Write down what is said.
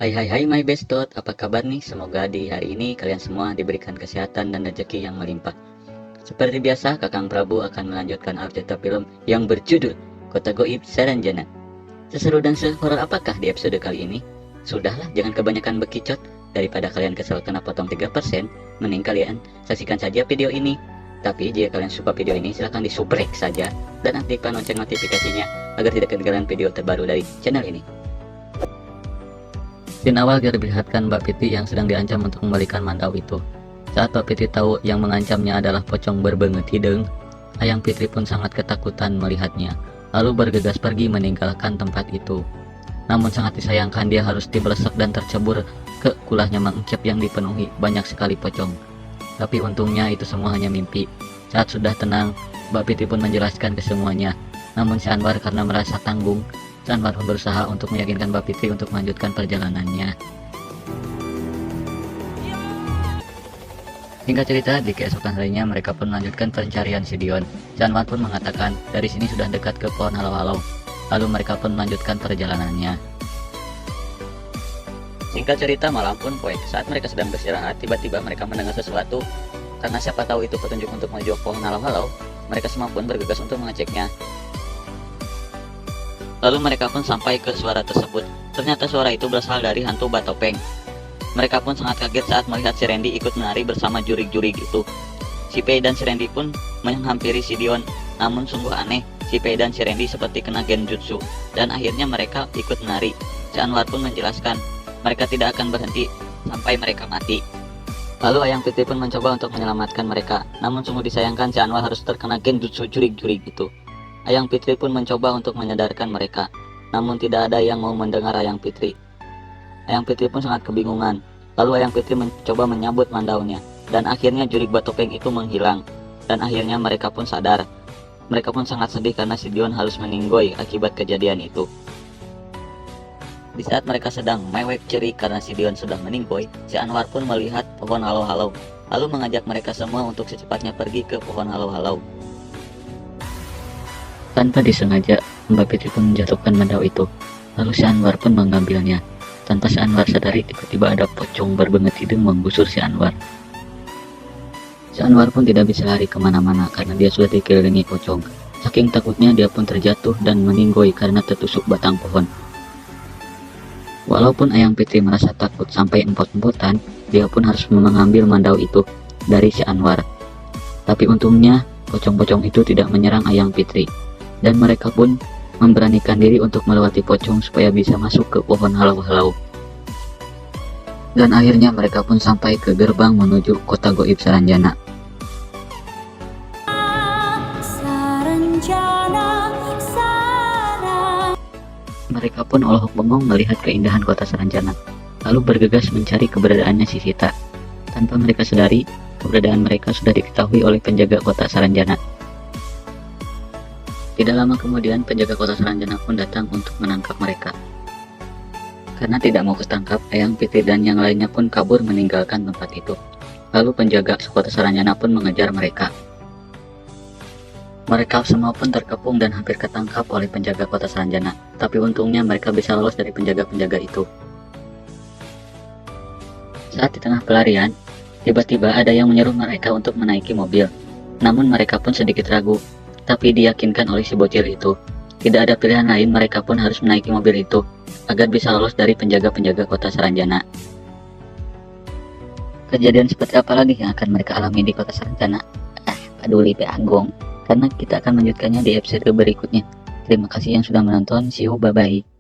Hai hai hai my bestot, apa kabar nih? Semoga di hari ini kalian semua diberikan kesehatan dan rezeki yang melimpah. Seperti biasa, Kakang Prabu akan melanjutkan update film yang berjudul Kota Goib Saranjana. Seseru dan sehoror apakah di episode kali ini? Sudahlah, jangan kebanyakan bekicot. Daripada kalian kesel kena potong 3%, mending kalian saksikan saja video ini. Tapi jika kalian suka video ini, silahkan disubrek saja dan aktifkan lonceng notifikasinya agar tidak ketinggalan video terbaru dari channel ini. Di awal diperlihatkan Mbak Piti yang sedang diancam untuk membalikan Mandau itu. Saat Mbak Piti tahu yang mengancamnya adalah pocong berbenget hidung, Ayang Fitri pun sangat ketakutan melihatnya, lalu bergegas pergi meninggalkan tempat itu. Namun sangat disayangkan dia harus dibelesak dan tercebur ke kulahnya Mang Encep yang dipenuhi banyak sekali pocong. Tapi untungnya itu semua hanya mimpi. Saat sudah tenang, Mbak Piti pun menjelaskan kesemuanya. Namun si Anwar karena merasa tanggung, Anwar pun berusaha untuk meyakinkan Mbak Fitri untuk melanjutkan perjalanannya. Hingga cerita di keesokan harinya mereka pun melanjutkan pencarian si Dion. Anwar pun mengatakan dari sini sudah dekat ke pohon halau-halau. Lalu mereka pun melanjutkan perjalanannya. Singkat cerita, malam pun poek. Saat mereka sedang beristirahat, tiba-tiba mereka mendengar sesuatu. Karena siapa tahu itu petunjuk untuk menuju pohon halau-halau, mereka semua pun bergegas untuk mengeceknya. Lalu mereka pun sampai ke suara tersebut. Ternyata suara itu berasal dari hantu Batopeng. Mereka pun sangat kaget saat melihat si Randy ikut menari bersama jurig-jurig itu. Si Pei dan si Randy pun menghampiri si Dion. Namun sungguh aneh, si Pei dan si Randy seperti kena genjutsu. Dan akhirnya mereka ikut menari. Si Anwar pun menjelaskan, mereka tidak akan berhenti sampai mereka mati. Lalu Ayang Fitri pun mencoba untuk menyelamatkan mereka. Namun sungguh disayangkan si Anwar harus terkena genjutsu jurig-jurig itu. Ayang Fitri pun mencoba untuk menyadarkan mereka, namun tidak ada yang mau mendengar Ayang Fitri. Ayang Fitri pun sangat kebingungan. Lalu Ayang Fitri mencoba menyabut mandaunya, dan akhirnya jurig Batopeng itu menghilang. Dan akhirnya mereka pun sadar. Mereka pun sangat sedih karena si Dion harus meninggoy akibat kejadian itu. Di saat mereka sedang mewek cerik karena si Dion sudah meninggoy, si Anwar pun melihat pohon halau-halau, lalu mengajak mereka semua untuk secepatnya pergi ke pohon halau-halau. Tanpa disengaja, Mbak Fitri pun menjatuhkan mandau itu. Lalu si Anwar pun mengambilnya. Tanpa si Anwar sadari, tiba-tiba ada pocong berbenget hidung menggusur si Anwar. Si Anwar pun tidak bisa lari kemana-mana karena dia sudah dikelilingi pocong. Saking takutnya dia pun terjatuh dan meninggoy karena tertusuk batang pohon. Walaupun Ayang Fitri merasa takut sampai empot-empotan, dia pun harus mengambil mandau itu dari si Anwar. Tapi untungnya, pocong-pocong itu tidak menyerang Ayang Fitri. Dan mereka pun memberanikan diri untuk melewati pocong supaya bisa masuk ke pohon halau-halau. Dan akhirnya mereka pun sampai ke gerbang menuju kota goib Saranjana. Mereka pun olok bengong melihat keindahan kota Saranjana, lalu bergegas mencari keberadaannya si Sita. Tanpa mereka sadari, keberadaan mereka sudah diketahui oleh penjaga kota Saranjana. Tidak lama kemudian penjaga kota Saranjana pun datang untuk menangkap mereka. Karena tidak mau ketangkap, Ayang Fitri dan yang lainnya pun kabur meninggalkan tempat itu. Lalu penjaga kota Saranjana pun mengejar mereka. Mereka semua pun terkepung dan hampir ketangkap oleh penjaga kota Saranjana. Tapi untungnya mereka bisa lolos dari penjaga-penjaga itu. Saat di tengah pelarian, tiba-tiba ada yang menyuruh mereka untuk menaiki mobil. Namun mereka pun sedikit ragu. Tapi diyakinkan oleh si bocil itu, tidak ada pilihan lain, mereka pun harus menaiki mobil itu agar bisa lolos dari penjaga-penjaga kota Saranjana. Kejadian seperti apa lagi yang akan mereka alami di kota Saranjana? Peduli Pe Agung, karena kita akan melanjutkannya di episode berikutnya. Terima kasih yang sudah menonton, see you, bye bye.